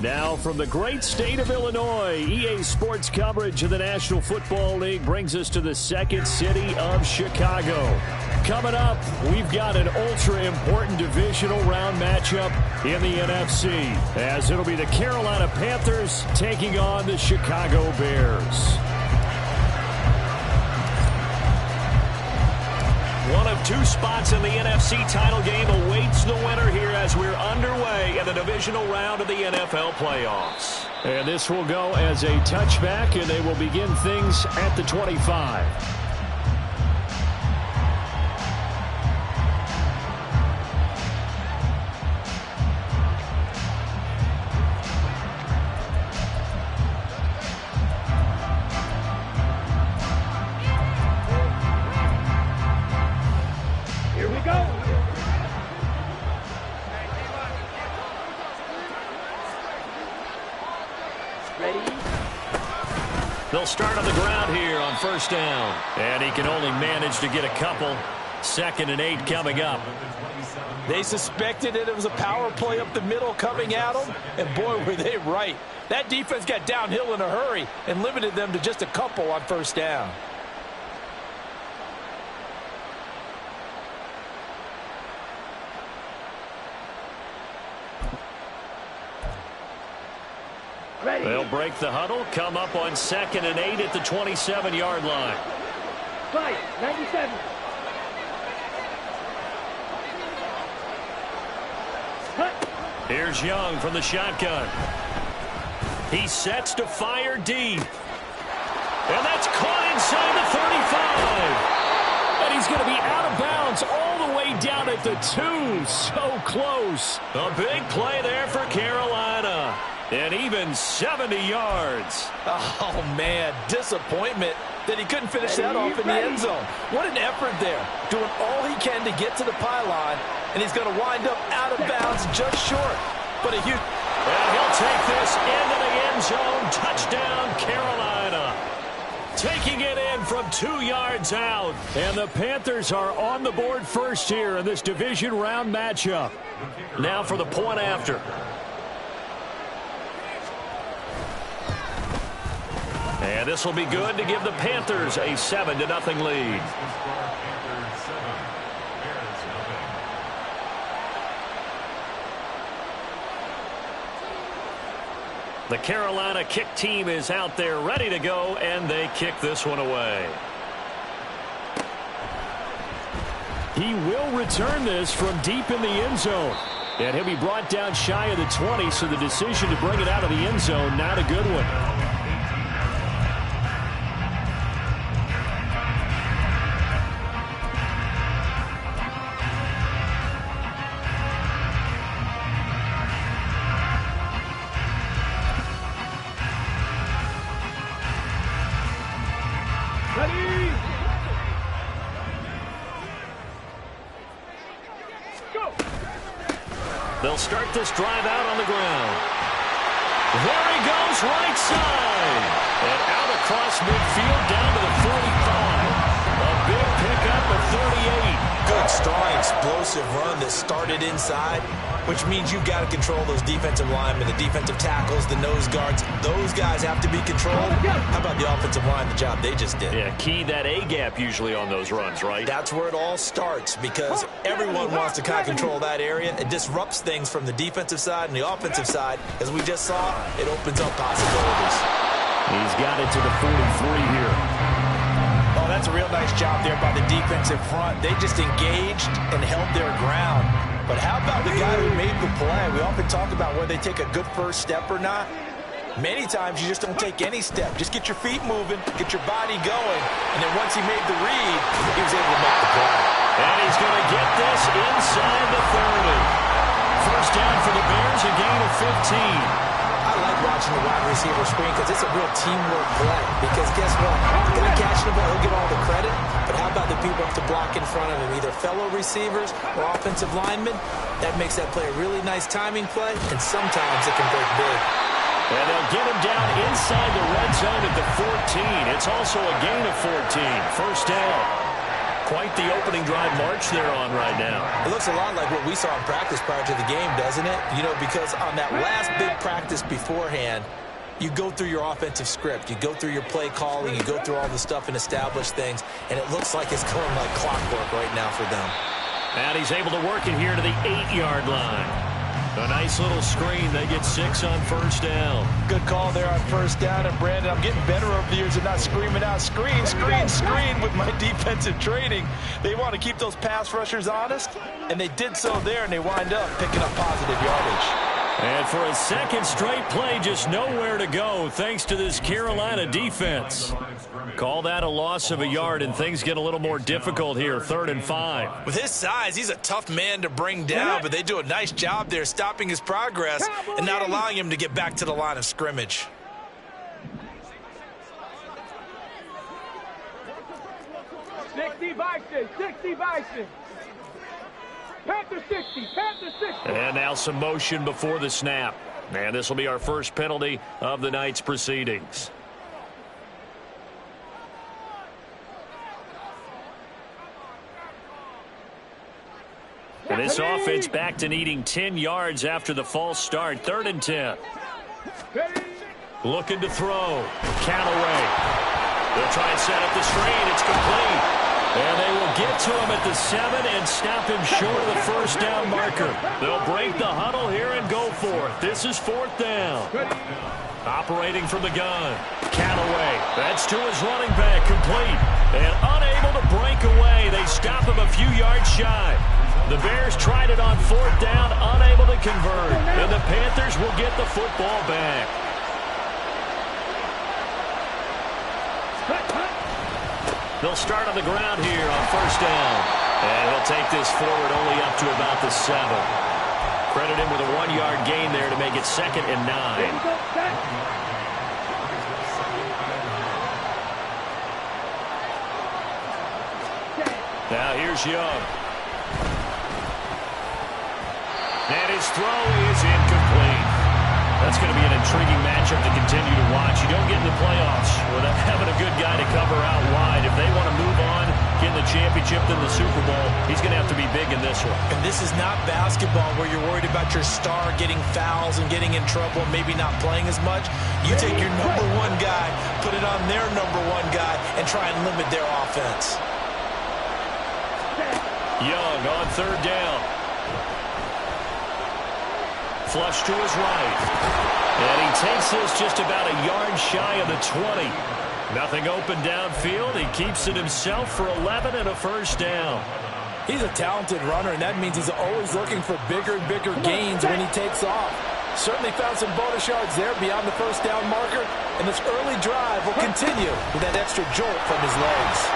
Now from the great state of Illinois, EA Sports coverage of the National Football League brings us to the second city of Chicago. Coming up, we've got an ultra-important divisional round matchup in the NFC, as it'll be the Carolina Panthers taking on the Chicago Bears. One of two spots in the NFC title game awaits the winner here as we're underway in the divisional round of the NFL playoffs. And this will go as a touchback, and they will begin things at the 25. They'll start on the ground here on first down. And he can only manage to get a couple. 2nd and 8 coming up. They suspected that it was a power play up the middle coming at them. And boy, were they right. That defense got downhill in a hurry and limited them to just a couple on first down. They'll break the huddle, come up on 2nd and 8 at the 27-yard line. 97. Here's Young from the shotgun. He sets to fire deep. And that's caught inside the 35. And he's going to be out of bounds all the way down at the 2. So close. A big play there for Carolina. And even 70 yards. Oh, man, disappointment that he couldn't finish that off in the end zone. What an effort there, doing all he can to get to the pylon, and he's going to wind up out of bounds just short. But a huge... And he'll take this into the end zone. Touchdown, Carolina. Taking it in from 2 yards out. And the Panthers are on the board first here in this division round matchup. Now for the point after. And this will be good to give the Panthers a 7-0 lead. The Carolina kick team is out there ready to go, and they kick this one away. He will return this from deep in the end zone. And he'll be brought down shy of the 20, so the decision to bring it out of the end zone, not a good one. They'll start this drive out on the ground. There he goes, right side. And out across midfield down to the 45. A big pickup of 38. Good, strong, explosive run that started inside, which means you've got to control those defensive linemen, the defensive tackles, the nose guards. Those guys have to be controlled. How about the offensive line, the job they just did? Yeah, key that A-gap usually on those runs, right? That's where it all starts, because everyone wants to kind of control that area. It disrupts things from the defensive side and the offensive side. As we just saw, it opens up possibilities. He's got it to the 43 here. Oh, that's a real nice job there by the defensive front. They just engaged and held their ground. But how about the guy who made the play? We often talk about whether they take a good first step or not. Many times you just don't take any step. Just get your feet moving, get your body going, and then once he made the read, he was able to make the play. And he's going to get this inside the 30. First down for the Bears, a gain of 15. I like watching the wide receiver screen because it's a real teamwork play. Because guess what? The guy catching the ball, he'll get all the credit. But how about the people up to block in front of him, either fellow receivers or offensive linemen? That makes that play a really nice timing play, and sometimes it can break big. And they'll get him down inside the red zone at the 14. It's also a gain of 14. First down. Quite the opening drive march they're on right now. It looks a lot like what we saw in practice prior to the game, doesn't it? You know, because on that last big practice beforehand, you go through your offensive script. You go through your play calling. You go through all the stuff and establish things. And it looks like it's going like clockwork right now for them. And he's able to work it here to the 8-yard line. A nice little screen. They get 6 on first down. Good call there on first down. And, Brandon, I'm getting better over the years of not screaming out, screen, screen, screen with my defensive training. They want to keep those pass rushers honest, and they did so there, and they wind up picking up positive yardage. And for a second straight play, just nowhere to go thanks to this Carolina defense. Call that a loss of a yard, and things get a little more difficult here, 3rd and 5. With his size, he's a tough man to bring down, but they do a nice job there stopping his progress and not allowing him to get back to the line of scrimmage. Sixty Bison. Panther 60, Panther 60. And now some motion before the snap. And this will be our first penalty of the night's proceedings. And this offense back to needing 10 yards after the false start. 3rd and 10. Looking to throw. Callaway. They'll try and set up the screen. It's complete. And they will get to him at the 7 and stop him short of the first down marker. They'll break the huddle here and go for it. This is 4th down. Operating from the gun. Callaway. That's to his running back. Complete. And unable to break away. They stop him a few yards shy. The Bears tried it on 4th down, unable to convert. And the Panthers will get the football back. They'll start on the ground here on first down. And he'll take this forward only up to about the 7. Credit him with a 1-yard gain there to make it 2nd and 9. Now here's Young. And his throw is incomplete. That's going to be an intriguing matchup to continue to watch. You don't get in the playoffs without having a good guy to cover out wide. If they want to move on, get in the championship, then the Super Bowl, he's going to have to be big in this one. And this is not basketball where you're worried about your star getting fouls and getting in trouble and maybe not playing as much. You take your #1 guy, put it on their #1 guy, and try and limit their offense. Young on 3rd down. Flush to his right. And he takes this just about a yard shy of the 20. Nothing open downfield. He keeps it himself for 11 and a first down. He's a talented runner, and that means he's always looking for bigger and bigger gains when he takes off. Certainly found some bonus yards there beyond the first down marker, and this early drive will continue with that extra jolt from his legs.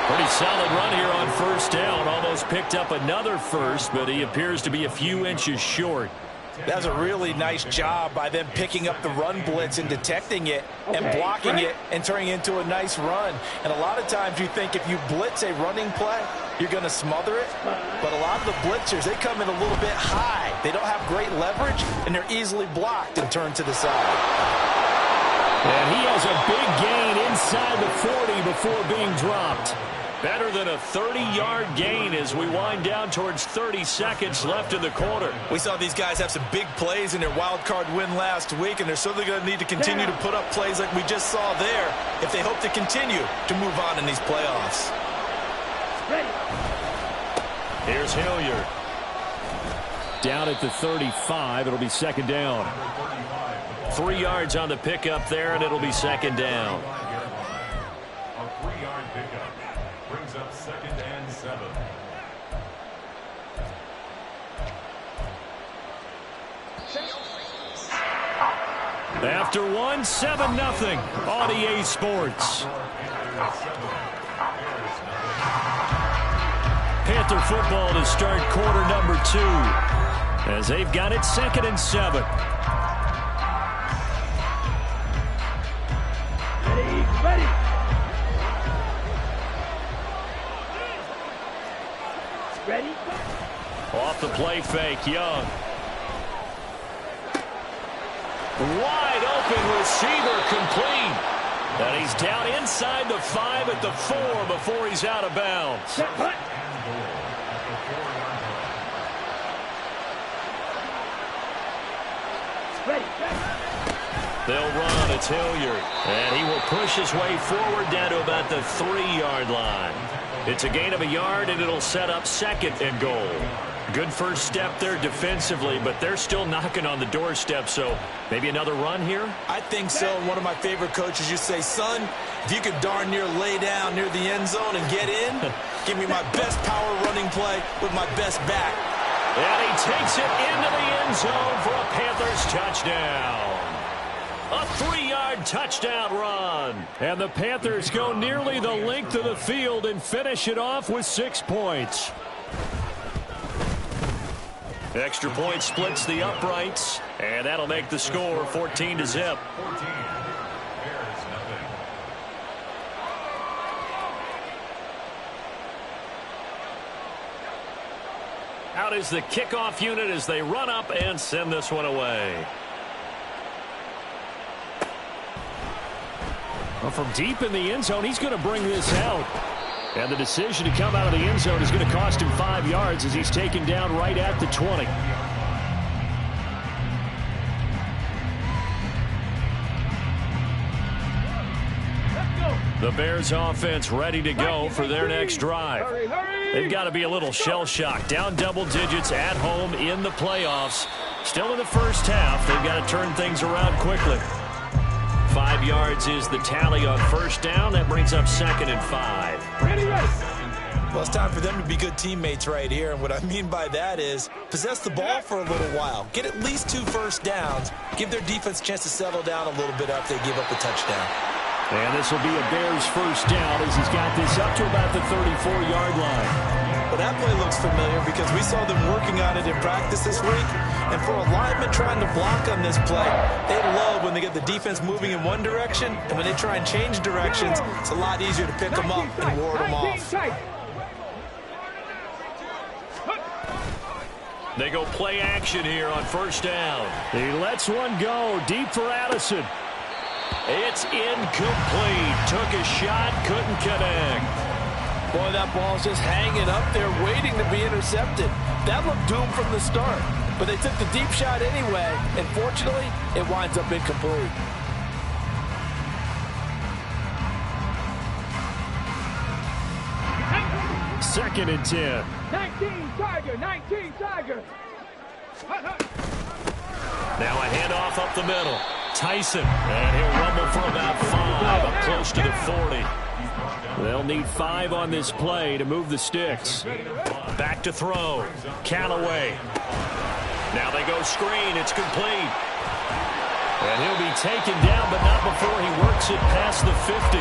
Pretty solid run here on first down. Almost picked up another first, but he appears to be a few inches short. That's a really nice job by them picking up the run blitz and detecting it and blocking it and turning it into a nice run. And a lot of times you think if you blitz a running play, you're going to smother it. But a lot of the blitzers, they come in a little bit high. They don't have great leverage, and they're easily blocked and turned to the side. And he has a big gain inside the 40 before being dropped. Better than a 30-yard gain as we wind down towards 30 seconds left in the quarter. We saw these guys have some big plays in their wild card win last week, and they're certainly going to need to continue to put up plays like we just saw there if they hope to continue to move on in these playoffs. Here's Hilliard. Down at the 35. It'll be 2nd down. 3 yards on the pickup there, and it'll be 2nd down. A 3-yard pickup brings up 2nd and 7. After 1, 7-0 on EA Sports. Panther football to start quarter number 2 as they've got it 2nd and 7. Ready. Ready. Off the play fake, Young. Wide open receiver complete. And he's down inside the 5 at the 4 before he's out of bounds. Set, hut. Ready. They'll run. It's Hilliard. And he will push his way forward down to about the 3-yard line. It's a gain of a yard, and it'll set up 2nd and goal. Good first step there defensively, but they're still knocking on the doorstep, so maybe another run here? I think so. One of my favorite coaches used to say, son, if you could darn near lay down near the end zone and get in, give me my best power running play with my best back. And he takes it into the end zone for a Panthers touchdown. A 3-yard touchdown run. And the Panthers go nearly the length of the field and finish it off with 6 points. Extra point splits the uprights, and that'll make the score 14-0. 14. Bears nothing. Out is the kickoff unit as they run up and send this one away. Well, from deep in the end zone, he's going to bring this out. And the decision to come out of the end zone is going to cost him 5 yards as he's taken down right at the 20. The Bears offense ready to go for their next drive. Hurry, hurry. They've got to be a little shell-shocked. Down double digits at home in the playoffs. Still in the first half. They've got to turn things around quickly. 5 yards is the tally on first down. That brings up 2nd and 5. Ready, ready. Well, it's time for them to be good teammates right here. And what I mean by that is possess the ball for a little while. Get at least 2 first downs. Give their defense a chance to settle down a little bit after they give up a touchdown. And this will be a Bears first down as he's got this up to about the 34-yard line. Well, that play looks familiar because we saw them working on it in practice this week. And for a lineman trying to block on this play, they love when they get the defense moving in one direction. And when they try and change directions, it's a lot easier to pick them up and ward them off. They go play action here on first down. He lets one go deep for Addison. It's incomplete. Took a shot, couldn't connect. Boy, that ball's just hanging up there waiting to be intercepted. That looked doomed from the start. But they took the deep shot anyway, and fortunately, it winds up incomplete. Second and 10. 19 Tiger, 19 Tiger. Now a handoff up the middle. Tyson, and he'll rumble for about 5, up close to the 40. They'll need 5 on this play to move the sticks. Back to throw. Callaway. Now they go screen. It's complete. And he'll be taken down, but not before he works it past the 50.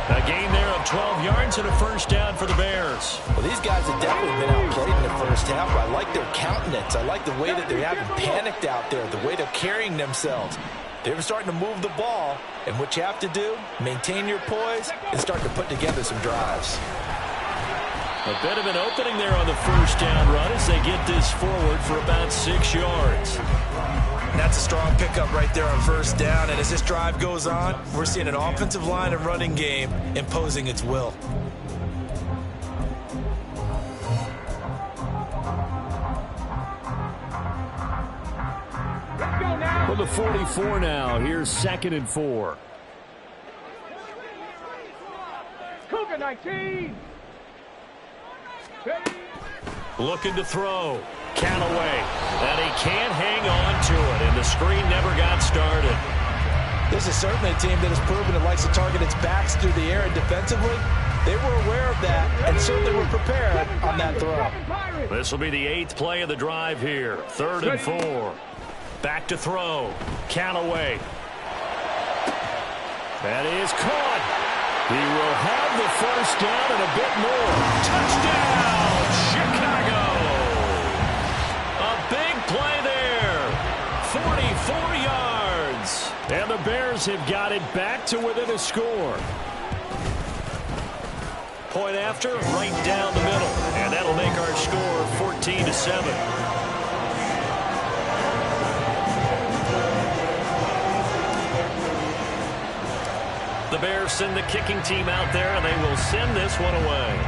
A gain there of 12 yards and a first down for the Bears. Well, these guys have definitely been outplayed in the first half. I like their countenance. I like the way that they haven't panicked out there, the way they're carrying themselves. They were starting to move the ball, and what you have to do, maintain your poise and start to put together some drives. A bit of an opening there on the first down run as they get this forward for about 6 yards. That's a strong pickup right there on first down, and as this drive goes on, we're seeing an offensive line and running game imposing its will. From the 44 now, here's 2nd and 4. Cougar 19. Ready. Looking to throw. Callaway. And he can't hang on to it, and the screen never got started. This is certainly a team that has proven it likes to target its backs through the air and defensively. They were aware of that and certainly were prepared on that throw. This will be the 8th play of the drive here. 3rd and 4. Back to throw. Callaway. That is caught. He will have the first down and a bit more. Touchdown, Chicago. A big play there. 44 yards. And the Bears have got it back to within a score. Point after, right down the middle. And that'll make our score 14-7. The Bears send the kicking team out there, and they will send this one away.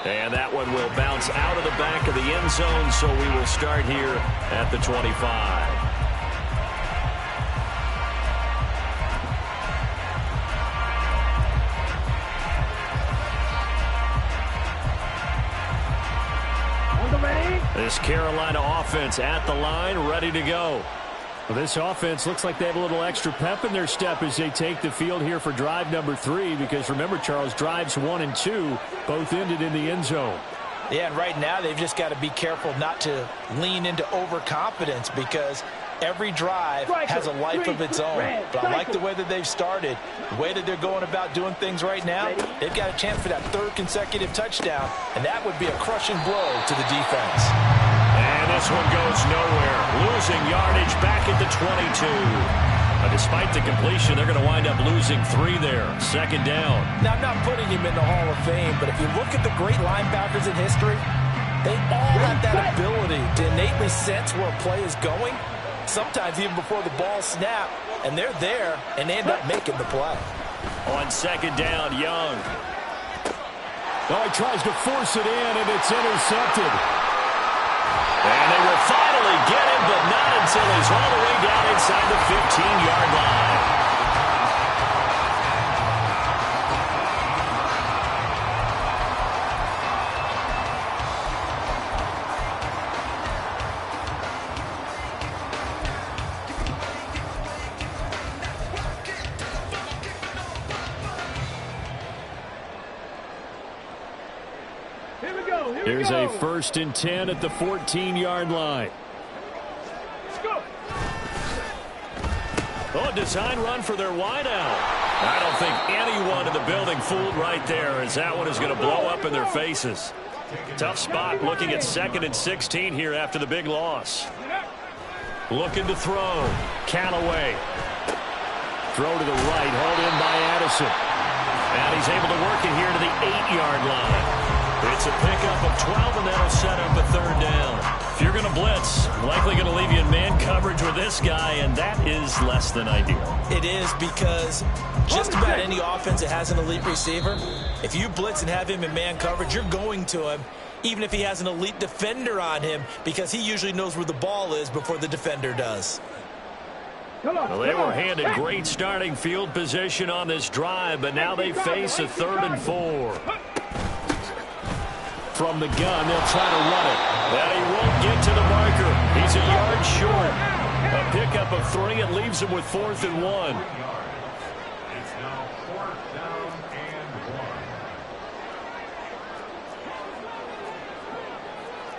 And that one will bounce out of the back of the end zone, so we will start here at the 25. This Carolina offense at the line, ready to go. Well, this offense looks like they have a little extra pep in their step as they take the field here for drive number 3, because remember, Charles, drives 1 and 2 both ended in the end zone. Yeah, and right now they've just got to be careful not to lean into overconfidence, because every drive has a life of its own. But I like the way that they've started, the way that they're going about doing things right now. They've got a chance for that 3rd consecutive touchdown, and that would be a crushing blow to the defense. And this one goes nowhere. Losing yardage back at the 22. Despite the completion, they're going to wind up losing 3 there. 2nd down. Now, I'm not putting him in the Hall of Fame, but if you look at the great linebackers in history, they all have that ability to innately sense where a play is going, sometimes even before the ball snapped, and they're there, and they end up making the play. On 2nd down, Young. Oh, he tries to force it in, and it's intercepted. And they will finally get him, but not until he's all the way down inside the 15-yard line. Here's a 1st and 10 at the 14-yard line. Oh, a design run for their wideout. I don't think anyone in the building fooled right there, as that one is going to blow up in their faces. Tough spot looking at 2nd and 16 here after the big loss. Looking to throw. Callaway. Throw to the right, hauled in by Addison. And he's able to work it here to the 8-yard line. It's a pickup of 12, and that'll set up a 3rd down. If you're going to blitz, likely going to leave you in man coverage with this guy, and that is less than ideal. It is, because just about any offense that has an elite receiver, if you blitz and have him in man coverage, you're going to him, even if he has an elite defender on him, because he usually knows where the ball is before the defender does. Well, they were handed great starting field position on this drive, but now they face a 3rd and 4. From the gun, they'll try to run it. And he won't get to the marker. He's a yard short. A pickup of 3. It leaves him with 4th and 1. It's now 4th down and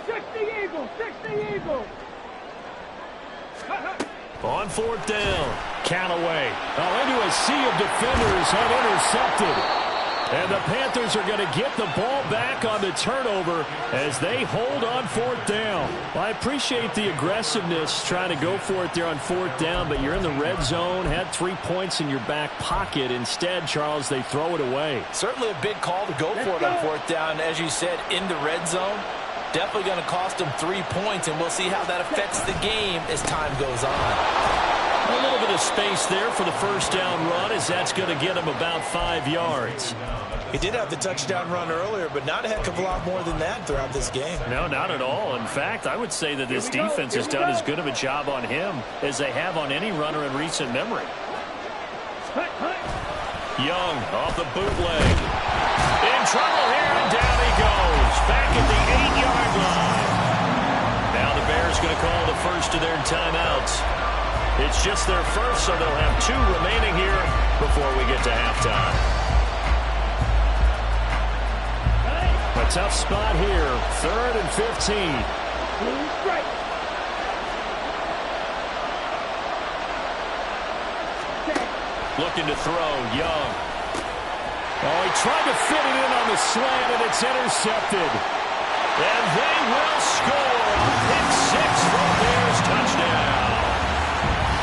1. 60 Eagles. On 4th down, Callaway. Oh, into a sea of defenders and intercepted. And the Panthers are going to get the ball back on the turnover as they hold on 4th down. Well, I appreciate the aggressiveness trying to go for it there on 4th down, but you're in the red zone, had 3 points in your back pocket. Instead, Charles, they throw it away. Certainly a big call to go for it on 4th down. As you said, in the red zone, definitely going to cost them 3 points, and we'll see how that affects the game as time goes on. A little bit of space there for the 1st down run, as that's going to get him about 5 yards. He did have the touchdown run earlier, but not a heck of a lot more than that throughout this game. No, not at all. In fact, I would say that this defense has done as good of a job on him as they have on any runner in recent memory. Young off the bootleg. In trouble here, and down he goes. Back at the 8-yard line. Now the Bears going to call the first of their timeouts. It's just their first, so they'll have 2 remaining here before we get to halftime. A tough spot here. 3rd and 15. Looking to throw, Young. Oh, he tried to fit it in on the slant, and it's intercepted. And they will score. Pick 6 for Bears touchdown.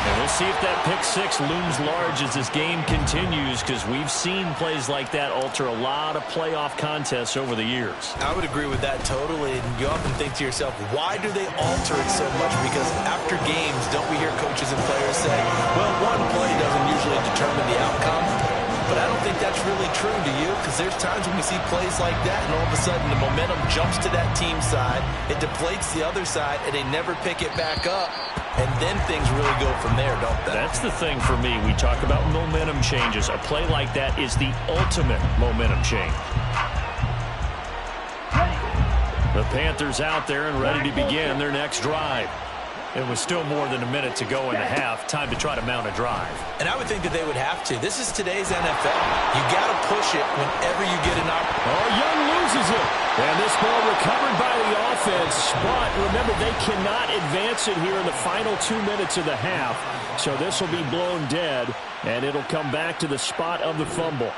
And we'll see if that pick six looms large as this game continues because we've seen plays like that alter a lot of playoff contests over the years. I would agree with that totally. And you often think to yourself, why do they alter it so much? Because after games, don't we hear coaches and players say, well, one play doesn't usually determine the outcome. But I don't think that's really true, do you? Because there's times when we see plays like that, and all of a sudden the momentum jumps to that team side, it deflates the other side, and they never pick it back up. And then things really go from there, don't they? That's the thing for me. We talk about momentum changes. A play like that is the ultimate momentum change. The Panthers out there and ready to begin their next drive. It was still more than a minute to go in the half. Time to try to mount a drive. And I would think that they would have to. This is today's NFL. You got to push it whenever you get an opportunity. Oh, Young loses it. And this ball recovered by the offense. But remember, they cannot advance it here in the final 2 minutes of the half. So this will be blown dead, and it'll come back to the spot of the fumble.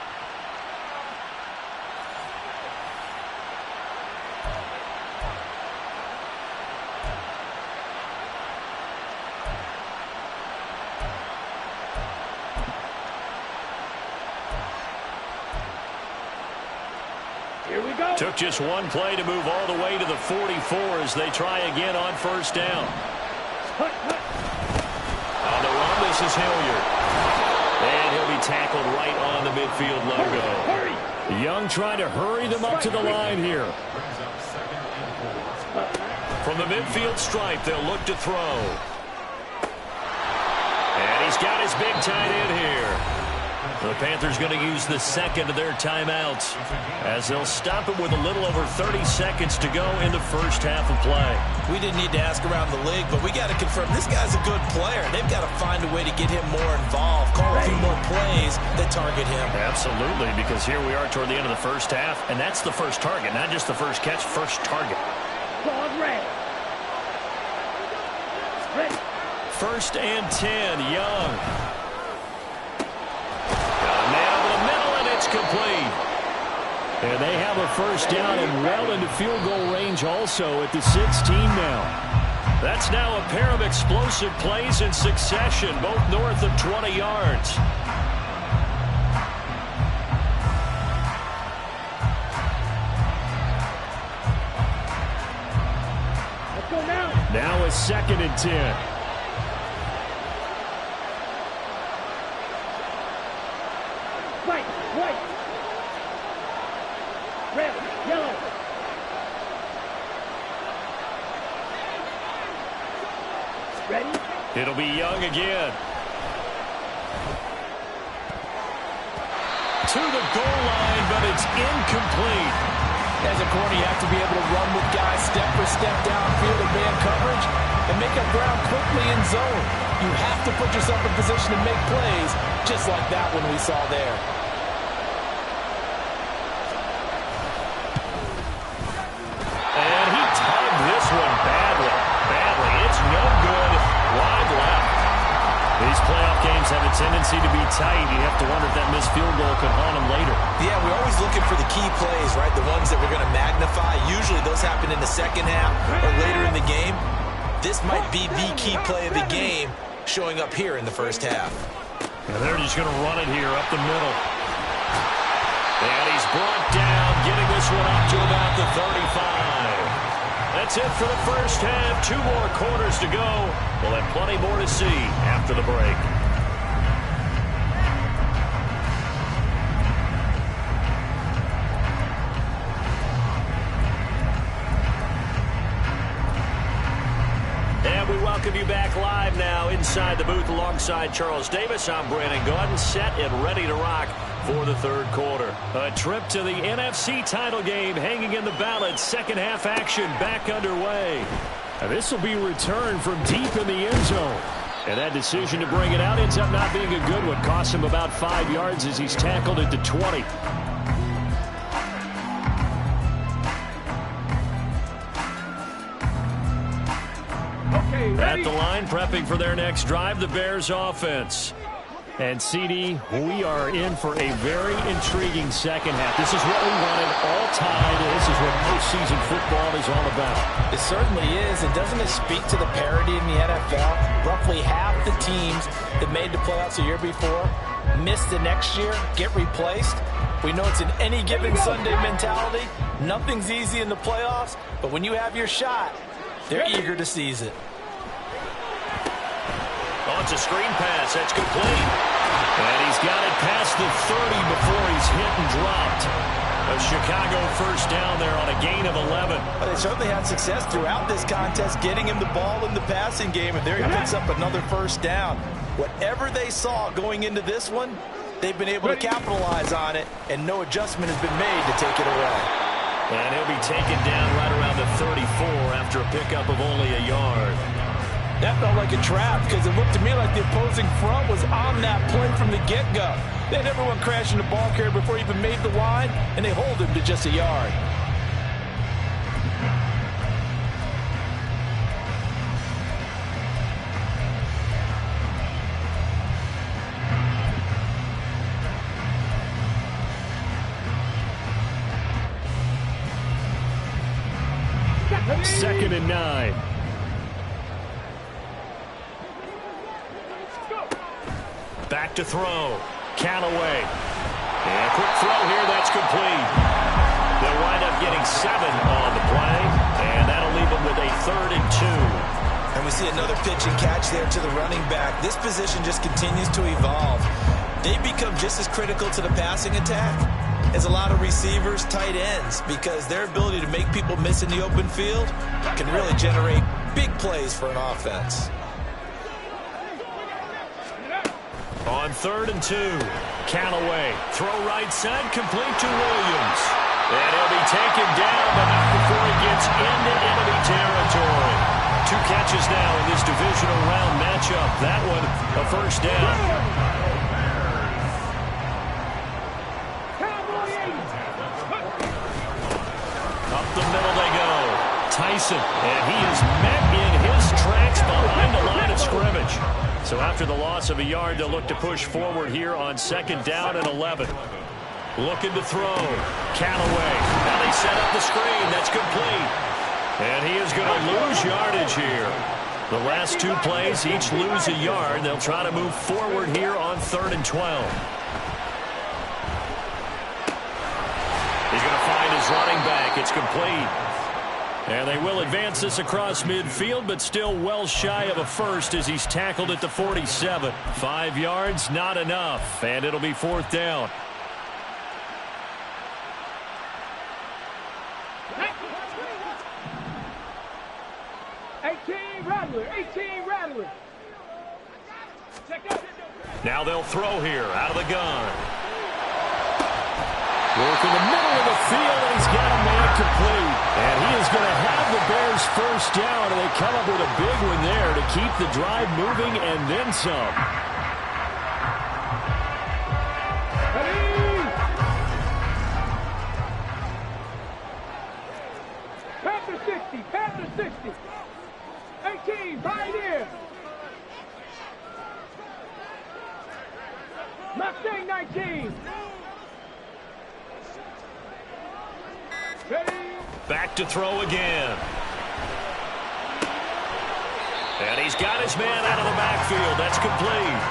Took just one play to move all the way to the 44 as they try again on first down. On the run, this is Hilliard. And he'll be tackled right on the midfield logo. Young trying to hurry them up to the line here. From the midfield stripe, they'll look to throw. And he's got his big tight end here. The Panthers going to use the second of their timeouts as they'll stop it with a little over 30 seconds to go in the first half of play. We didn't need to ask around the league, but we got to confirm this guy's a good player. They've got to find a way to get him more involved, call a few more plays that target him. Absolutely, because here we are toward the end of the first half, and that's the first target, not just the first catch, first target. First and 10, Young. Complete. And they have a first down and well into field goal range also at the 16 now. That's now a pair of explosive plays in succession, both north of 20 yards. Let's go now. Now a second and 10. White. Red. Yellow. Ready? It'll be Young again. To the goal line, but it's incomplete. As a corner, you have to be able to run with guys step for step downfield in man coverage and make up ground quickly in zone. You have to put yourself in position to make plays, just like that one we saw there. And he tugged this one badly. It's no good. Wide left. These playoff games have a tendency to be tight. You have to wonder if that missed field goal could haunt them later. Yeah, we're always looking for the key plays, right? The ones that we're going to magnify. Usually those happen in the second half or later in the game. This might be the key play of the game showing up here in the first half. And they're just going to run it here up the middle. And he's brought down, getting this one up to about the 35. That's it for the first half. 2 more quarters to go. We'll have plenty more to see after the break. And we welcome you back live now inside the booth alongside Charles Davis. I'm Brandon Gaudin, set and ready to rock for the third quarter. A trip to the NFC title game hanging in the balance. Second half action back underway. Now this will be returned from deep in the end zone. And that decision to bring it out ends up not being a good one. Costs him about 5 yards as he's tackled at the 20. Okay, ready? At the line, prepping for their next drive, the Bears offense. And, CD, we are in for a very intriguing second half. This is what we wanted all time. This is what postseason football is all about. It certainly is. And doesn't it speak to the parity in the NFL? Roughly half the teams that made the playoffs the year before miss the next year, get replaced. We know it's an any given Sunday mentality. Nothing's easy in the playoffs, but when you have your shot, they're eager to seize it. Oh, it's a screen pass. That's complete. And he's got it past the 30 before he's hit and dropped. A Chicago first down there on a gain of 11. But they certainly had success throughout this contest getting him the ball in the passing game, and there he picks up another first down. Whatever they saw going into this one, they've been able to capitalize on it, and no adjustment has been made to take it away. And he'll be taken down right around the 34 after a pickup of only a yard. That felt like a trap because it looked to me like the opposing front was on that play from the get-go. They had everyone crashing the ball carrier before he even made the line, and they hold him to just a yard. Second and 9. Back to throw. Callaway. And a quick throw here. That's complete. They'll wind up getting 7 on the play. And that'll leave them with a 3rd and 2. And we see another pitch and catch there to the running back. This position just continues to evolve. They become just as critical to the passing attack as a lot of receivers, tight ends, because their ability to make people miss in the open field can really generate big plays for an offense. On 3rd and 2, Callaway. Throw right side, complete to Williams. And he'll be taken down, but not before he gets into enemy territory. 2 catches now in this divisional round matchup. That one, a first down. Up the middle they go. Tyson, and he is met in his tracks behind the line of scrimmage. So after the loss of a yard, they'll look to push forward here on 2nd down and 11. Looking to throw. Callaway. Now they set up the screen. That's complete. And he is going to lose yardage here. The last 2 plays, each lose a yard. They'll try to move forward here on 3rd and 12. He's going to find his running back. It's complete. And they will advance this across midfield, but still well shy of a first as he's tackled at the 47. 5 yards, not enough, and it'll be 4th down. Rattler. Now they'll throw here out of the gun. Work in the middle of the field, and he's got a man complete. And he is going to have the Bears first down, and they come up with a big one there to keep the drive moving and then some. Panther 60. 18, Pioneer. Mustang 19. Ready. Back to throw again. And he's got his man out of the backfield. That's complete.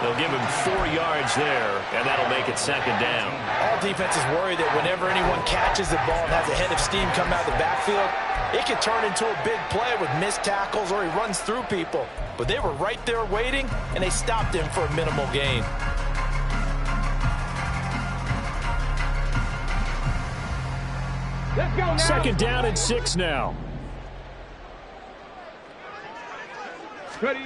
They'll give him 4 yards there, and that'll make it 2nd down. All defenses worry that whenever anyone catches the ball and has a head of steam come out of the backfield, it can turn into a big play with missed tackles or he runs through people. But they were right there waiting, and they stopped him for a minimal gain. Let's go now. 2nd down and 6 now. Ready.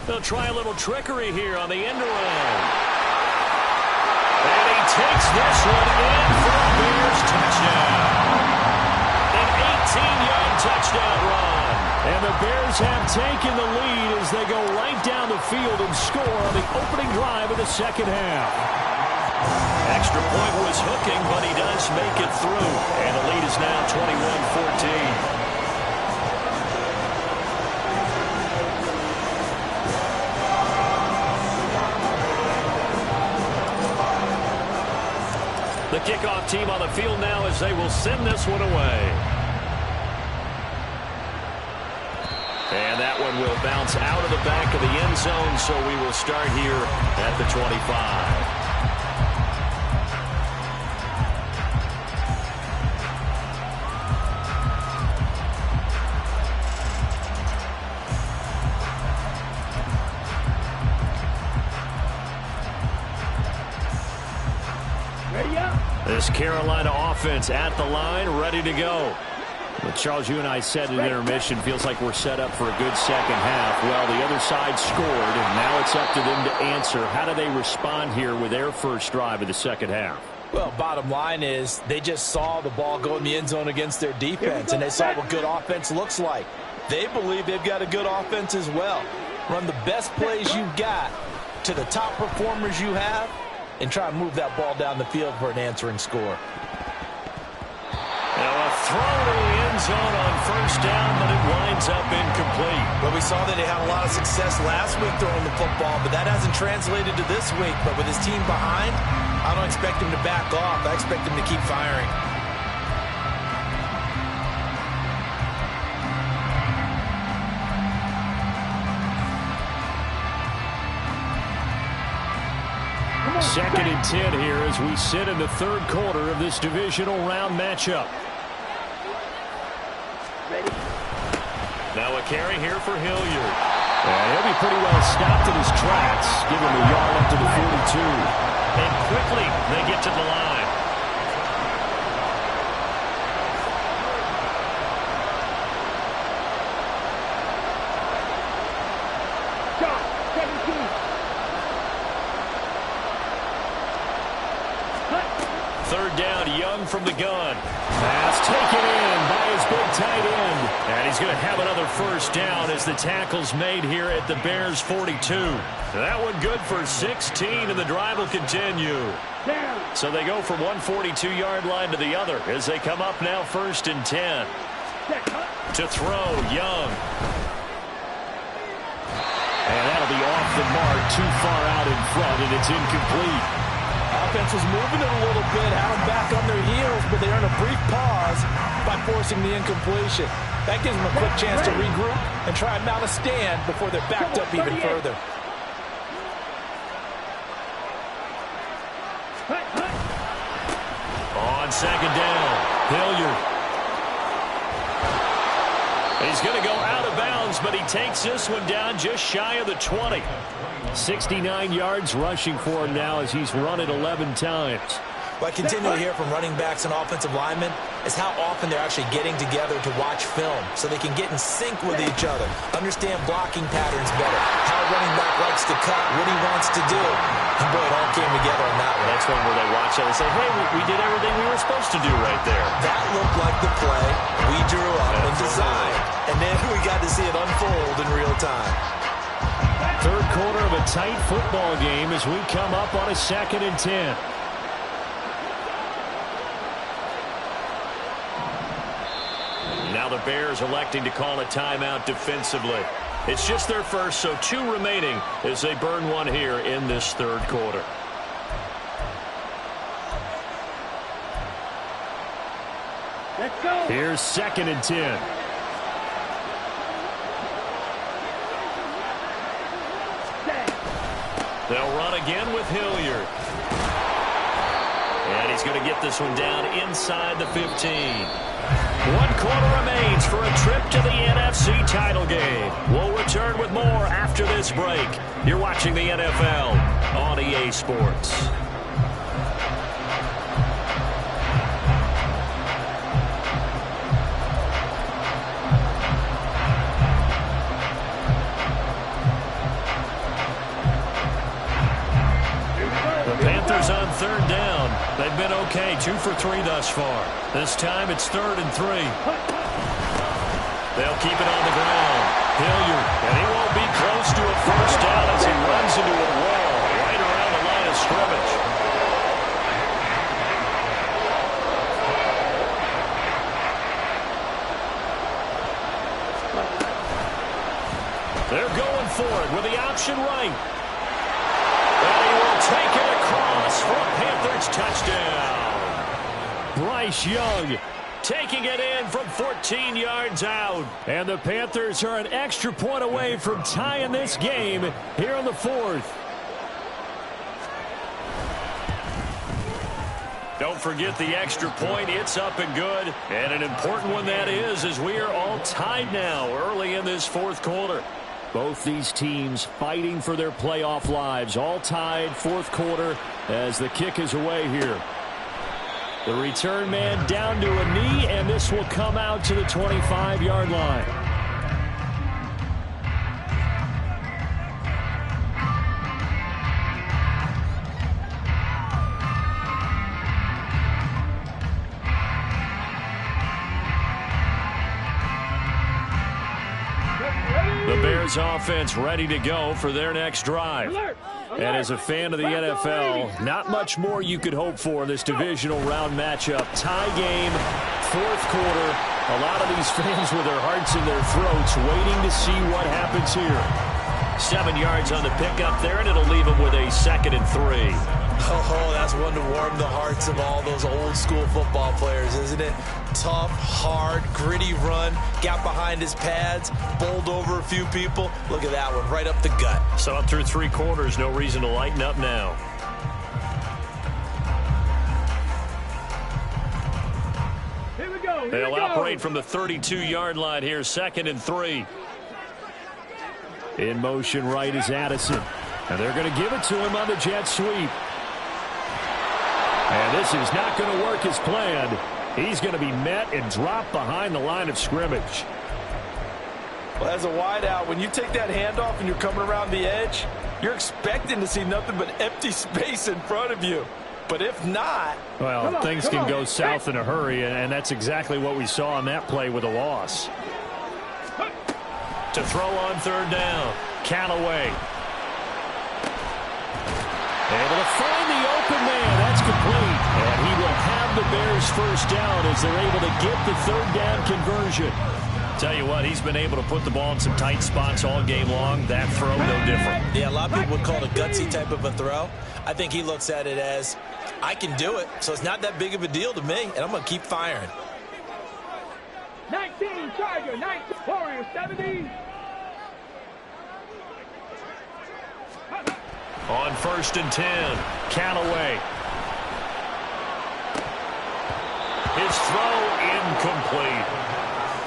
They'll try a little trickery here on the end around. And he takes this one in for a Bears touchdown. An 18-yard touchdown run. And the Bears have taken the lead as they go right down the field and score on the opening drive of the 2nd half. Extra point was hooking, but he does make it through. And the lead is now 21-14. The kickoff team on the field now as they will send this one away. And that one will bounce out of the back of the end zone, so we will start here at the 25. This Carolina offense at the line, ready to go. Well, Charles, you and I said in intermission, feels like we're set up for a good second half. Well, the other side scored, and now it's up to them to answer. How do they respond here with their first drive of the second half? Well, bottom line is they just saw the ball go in the end zone against their defense, and they saw what good offense looks like. They believe they've got a good offense as well. Run the best plays you've got to the top performers you have, and try and move that ball down the field for an answering score. Now a throw to the end zone on first down, but it winds up incomplete. Well, we saw that they had a lot of success last week throwing the football, but that hasn't translated to this week. But with his team behind, I don't expect him to back off. I expect him to keep firing. Second and 10 here as we sit in the third quarter of this divisional round matchup. Now a carry here for Hilliard. And he'll be pretty well stopped in his tracks. Give him a yard up to the 42. And quickly they get to the line. Third down, Young from the gun. Pass taken in by his big tight end. And he's going to have another first down as the tackle's made here at the Bears' 42. That one good for 16, and the drive will continue. So they go from one 42-yard line to the other as they come up now first and 10. To throw, Young. And that'll be off the mark, too far out in front, and it's incomplete. Offense was moving it a little bit, had them back on their heels, but they earned a brief pause by forcing the incompletion. That gives them a quick chance to regroup and try and mount a stand before they're backed up even further. On second down, Hilliard. He's going to go out of bounds, but he takes this one down just shy of the 20. 69 yards rushing for him now as he's run it 11 times. What I continually hear from running backs and offensive linemen is how often they're actually getting together to watch film so they can get in sync with each other, understand blocking patterns better, how a running back likes to cut, what he wants to do. And boy, it all came together on that one. That's one where they watch that and say, hey, we did everything we were supposed to do right there. That looked like the play we drew up and designed. And then we got to see it unfold in real time. Third quarter of a tight football game as we come up on a second and 10. Now the Bears electing to call a timeout defensively. It's just their first, so 2 remaining as they burn one here in this third quarter. Let's go. Here's second and 10. They'll run again with Hilliard. And he's going to get this one down inside the 15. 1 quarter remains for a trip to the NFC title game. We'll return with more after this break. You're watching the NFL on EA Sports. Panthers on third down. They've been okay, 2 for 3 thus far. This time it's 3rd and 3. They'll keep it on the ground. Hilliard, and he won't be close to a first down as he runs into a wall right around the line of scrimmage. They're going for it with the option right. And he will take it across for a Panthers touchdown. Bryce Young taking it in from 14 yards out. And the Panthers are an extra point away from tying this game here in the fourth. Don't forget the extra point. It's up and good. And an important one that is, as we are all tied now early in this fourth quarter. Both these teams fighting for their playoff lives. All tied, fourth quarter, as the kick is away here. The return man down to a knee, and this will come out to the 25-yard line. The Bears offense ready to go for their next drive. And as a fan of the NFL, not much more you could hope for in this divisional round matchup. Tie game, fourth quarter. A lot of these fans with their hearts in their throats waiting to see what happens here. 7 yards on the pickup there, and it'll leave them with a 2nd and 3. Oh, that's one to warm the hearts of all those old school football players, isn't it? Tough, hard, gritty run, got behind his pads, bowled over a few people. Look at that one, right up the gut. So up through 3 quarters, no reason to lighten up now. Here we go. They'll operate from the 32-yard line here, 2nd and 3. In motion right is Addison. And they're going to give it to him on the jet sweep. And this is not going to work as planned. He's going to be met and dropped behind the line of scrimmage. Well, as a wideout, when you take that handoff and you're coming around the edge, you're expecting to see nothing but empty space in front of you. But if not... Well, things can go south in a hurry, and that's exactly what we saw on that play with a loss. To throw on 3rd down, Callaway. Able to find the open man. That's complete. And he will have the Bears first down as they're able to get the 3rd down conversion. Tell you what, he's been able to put the ball in some tight spots all game long. That throw, no different. Yeah, a lot of people would call it a gutsy type of a throw. I think he looks at it as, I can do it, so it's not that big of a deal to me, and I'm going to keep firing. 19, Charger, 19, Warriors, 70. On 1st and 10, Callaway. His throw incomplete.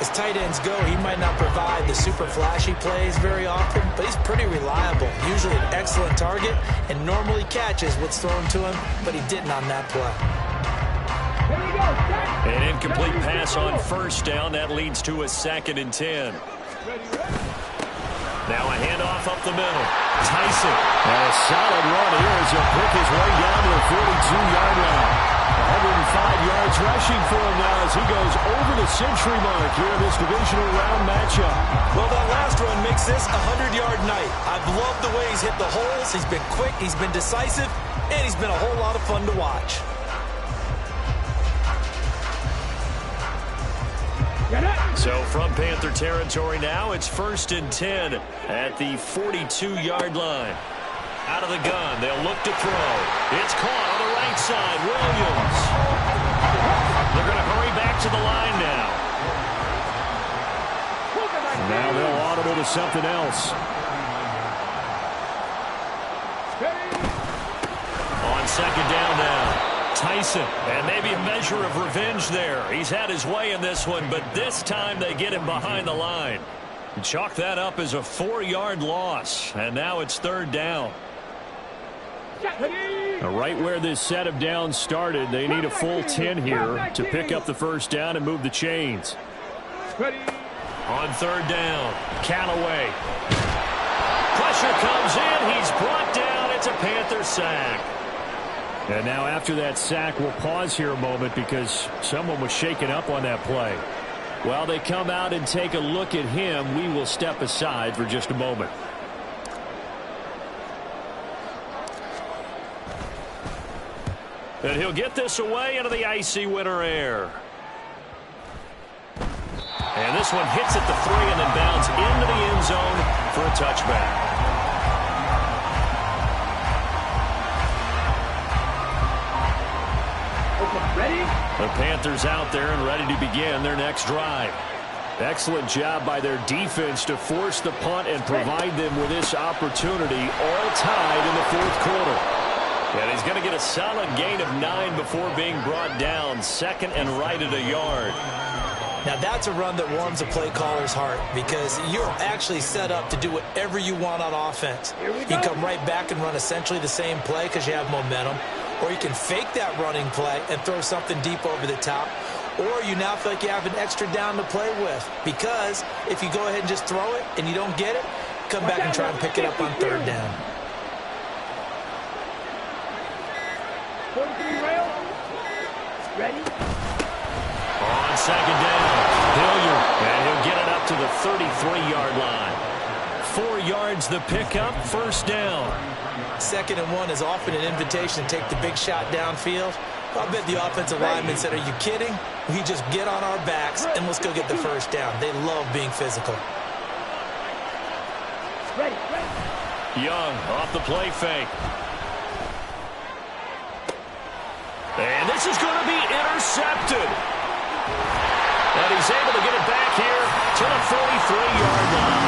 As tight ends go, he might not provide the super flashy plays very often, but he's pretty reliable. Usually an excellent target, and normally catches what's thrown to him, but he didn't on that play. An incomplete pass on 1st down. That leads to a 2nd and 10. Now a handoff up the middle. Tyson. And a solid run here as he'll pick his way down to the 42-yard line. 105 yards rushing for him now as he goes over the century mark here in this divisional round matchup. Well, that last run makes this a 100-yard night. I've loved the way he's hit the holes. He's been quick, he's been decisive, and he's been a whole lot of fun to watch. So from Panther territory now, it's 1st and 10 at the 42-yard line. Out of the gun, they'll look to throw. It's caught on the right side, Williams. They're going to hurry back to the line now. Now they'll audible to something else. On 2nd down now. Tyson, and maybe a measure of revenge there. He's had his way in this one, but this time they get him behind the line. And chalk that up as a 4-yard loss, and now it's 3rd down. Right where this set of downs started, they need a full 10 here to pick up the 1st down and move the chains. On 3rd down, Callaway. Pressure comes in, he's brought down, it's a Panther sack. And now after that sack, we'll pause here a moment because someone was shaken up on that play. While they come out and take a look at him, we will step aside for just a moment. And he'll get this away into the icy winter air. And this one hits at the 3 and then bounds into the end zone for a touchback. The Panthers out there and ready to begin their next drive. Excellent job by their defense to force the punt and provide them with this opportunity, all tied in the fourth quarter. And he's going to get a solid gain of 9 before being brought down. Second and right at a yard. Now that's a run that warms a play caller's heart because you're actually set up to do whatever you want on offense. You can come right back and run essentially the same play because you have momentum, or you can fake that running play and throw something deep over the top, or you now feel like you have an extra down to play with because if you go ahead and just throw it and you don't get it, come back and try and pick it up on third down. Ready? On second down, Hilliard, and he'll get it up to the 33-yard line. 4 yards the pickup, first down. 2nd and 1 is often an invitation to take the big shot downfield. I bet the offensive lineman said, are you kidding? We just get on our backs and let's go get the first down. They love being physical. Ready. Young off the play fake. And this is going to be intercepted. And he's able to get it back here to the 43-yard line.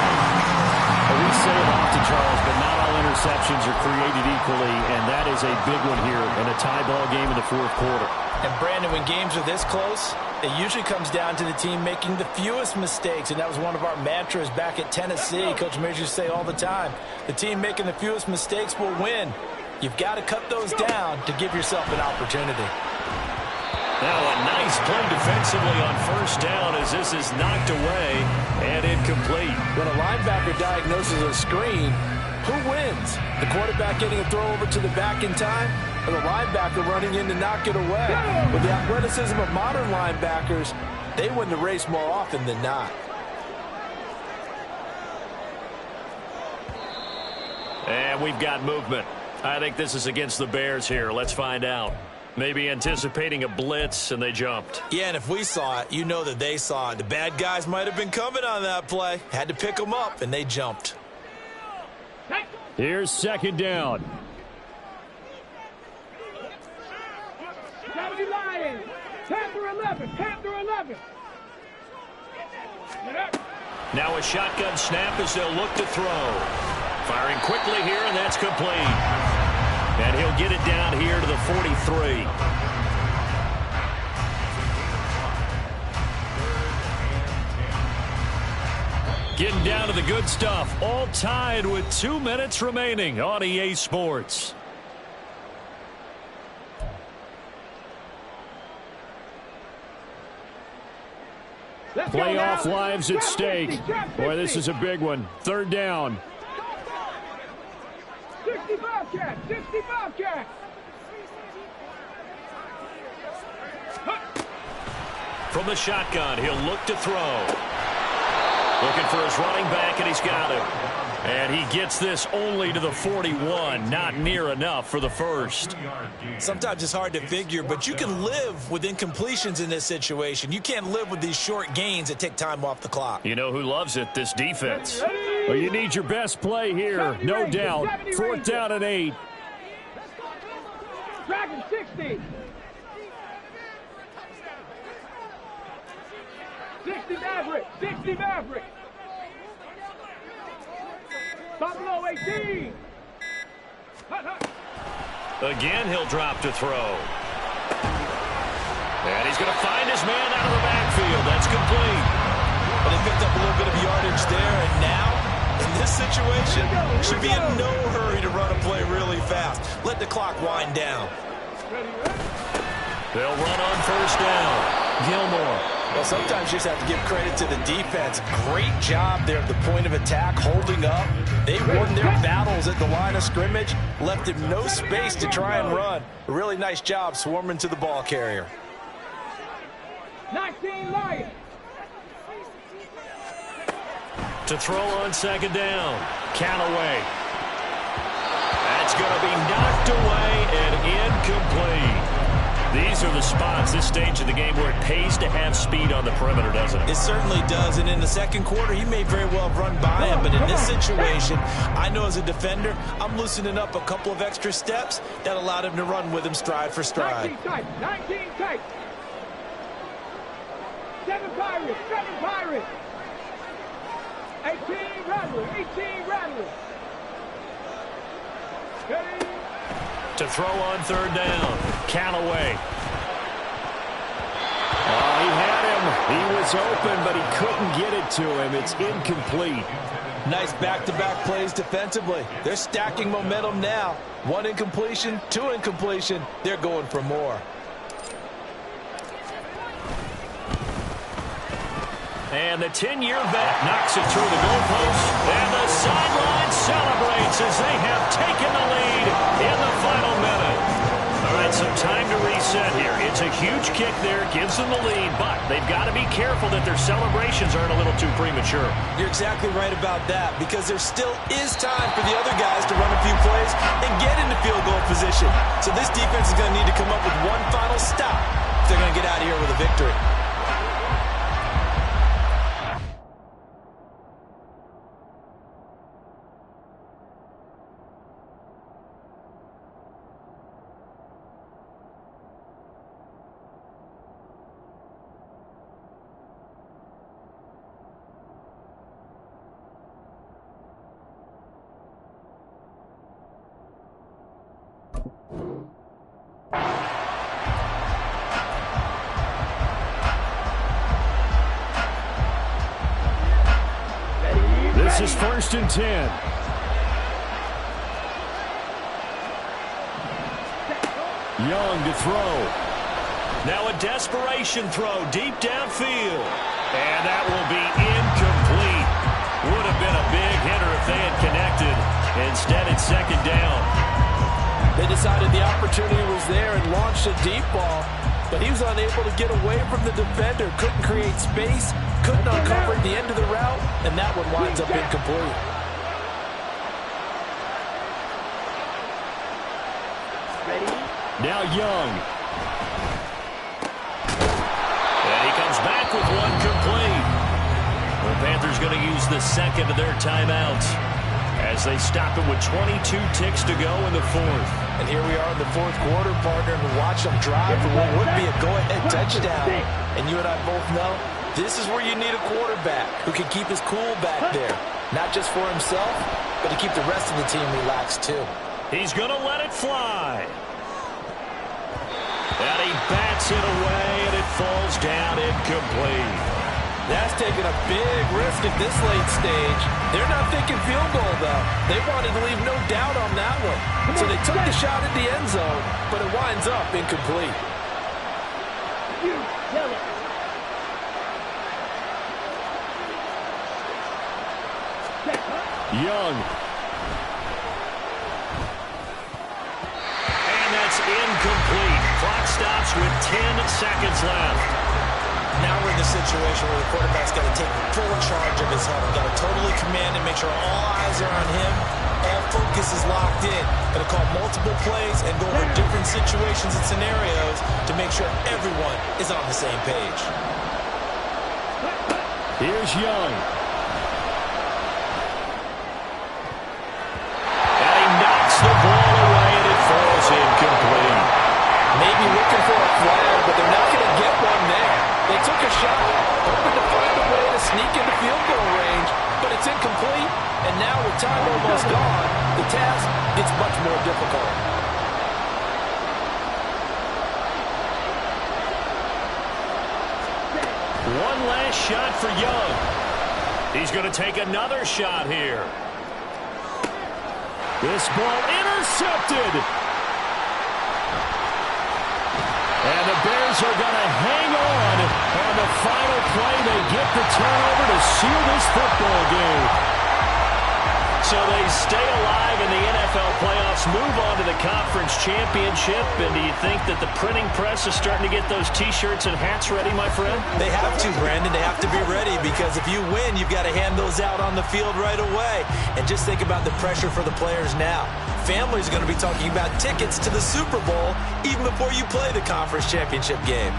Well, we say it often, Charles, but not all interceptions are created equally, and that is a big one here in a tie ball game in the fourth quarter. And, Brandon, when games are this close, it usually comes down to the team making the fewest mistakes, and that was one of our mantras back at Tennessee. Coach Mears used to say all the time, the team making the fewest mistakes will win. You've got to cut those down to give yourself an opportunity. Now a nice play defensively on first down as this is knocked away and incomplete. When a linebacker diagnoses a screen, who wins? The quarterback getting a throw over to the back in time, or the linebacker running in to knock it away? With the athleticism of modern linebackers, they win the race more often than not. And we've got movement. I think this is against the Bears here. Let's find out. Maybe anticipating a blitz, and they jumped. Yeah, and if we saw it, you know that they saw it. The bad guys might have been coming on that play. Had to pick them up, and they jumped. Here's second down. 70 Lions. 10 through 11. 10 through 11. Now a shotgun snap as they'll look to throw. Firing quickly here, and that's complete. And he'll get it down here to the 43. Getting down to the good stuff. All tied with 2 minutes remaining on EA Sports. Playoff lives at stake. Boy, this is a big one. Third down. 65 cat. 65 cat. From the shotgun, he'll look to throw. Looking for his running back, and he's got him. And he gets this only to the 41. Not near enough for the first. Sometimes it's hard to figure, but you can live with incompletions in this situation. You can't live with these short gains that take time off the clock. You know who loves it? This defense. Well, you need your best play here, no doubt. Fourth down and 8. Dragon 60. 60 Maverick. 60 Maverick. Buffalo 18. Again, he'll drop to throw. And he's going to find his man out of the backfield. That's complete. But they picked up a little bit of yardage there, and now, in this situation, should be in no hurry to run a play really fast. Let the clock wind down. They'll run on first down. Gilmore. Well, sometimes you just have to give credit to the defense. Great job there at the point of attack, holding up. They won their battles at the line of scrimmage, left him no space to try and run. A really nice job swarming to the ball carrier. 19 Lions. To throw on second down. Callaway. That's going to be knocked away and incomplete. These are the spots, this stage of the game, where it pays to have speed on the perimeter, doesn't it? It certainly does, and in the second quarter, he may very well have run by him, but in this situation, I know as a defender, I'm loosening up a couple of extra steps that allowed him to run with him stride for stride. 19 tight, 19 tight. 7 Pirates, 7 Pirates. 18 Rattlers, 18 Rattlers. Ready? To throw on third down, Callaway. Oh, he had him. He was open, but he couldn't get it to him. It's incomplete. Nice back-to-back plays defensively. They're stacking momentum now. 1 incompletion, 2 incompletion. They're going for more. And the 10-year vet knocks it through the goalpost. And the sideline celebrates as they have taken the lead in the final minute. All right, some time to reset here. It's a huge kick there, gives them the lead, but they've got to be careful that their celebrations aren't a little too premature. You're exactly right about that, because there still is time for the other guys to run a few plays and get into field goal position. So this defense is going to need to come up with one final stop if they're going to get out of here with a victory. This is 1st and 10. Young to throw. Now a desperation throw deep downfield. And that will be incomplete. Would have been a big hitter if they had connected. Instead, it's 2nd down. They decided the opportunity was there and launched a deep ball, but he was unable to get away from the defender, couldn't create space, couldn't uncover the end of the route, and that one winds up incomplete. Now Young. And he comes back with one complete. The Panthers going to use the second of their timeouts as they stop it with 22 ticks to go in the 4th. And here we are in the 4th quarter, partner, and watch them drive for what would be a go-ahead touchdown. And you and I both know this is where you need a quarterback who can keep his cool back there. Not just for himself, but to keep the rest of the team relaxed too. He's going to let it fly. And he bats it away, and it falls down incomplete. That's taking a big risk at this late stage. They're not thinking field goal, though. They wanted to leave no doubt on that one. So they took the shot at the end zone, but it winds up incomplete. You tell it. Young. And that's incomplete. Clock stops with 10 seconds left. Now we're in the situation where the quarterback's got to take full charge of his huddle. Got to totally command and make sure all eyes are on him. All focus is locked in. Got to call multiple plays and go over different situations and scenarios to make sure everyone is on the same page. Here's Young. And he knocks the ball away, and it falls incomplete. Maybe looking for a flag, but they're not going to get one there. They took a shot, hoping to find a way to sneak into field goal range, but it's incomplete. And now with time almost gone, the task gets much more difficult. One last shot for Young. He's going to take another shot here. This ball intercepted. And the Bears are going to hang on the final play. They get the turnover to seal this football game. So they stay alive in the NFL NFL playoffs move on to the conference championship. And do you think that the printing press is starting to get those T-shirts and hats ready, my friend? They have to, Brandon. They have to be ready because if you win, you've got to hand those out on the field right away. And just think about the pressure for the players now. Families are going to be talking about tickets to the Super Bowl even before you play the conference championship game.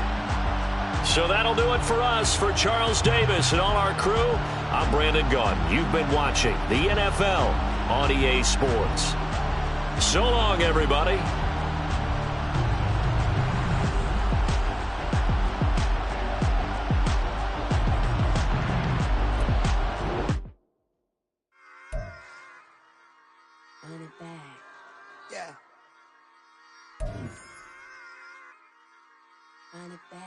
So that'll do it for us. For Charles Davis and all our crew, I'm Brandon Gaudin. You've been watching the NFL on EA Sports. So long, everybody. Run it back. Yeah. Run it back.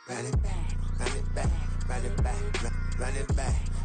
Run it back, run it back, run it back, run it back.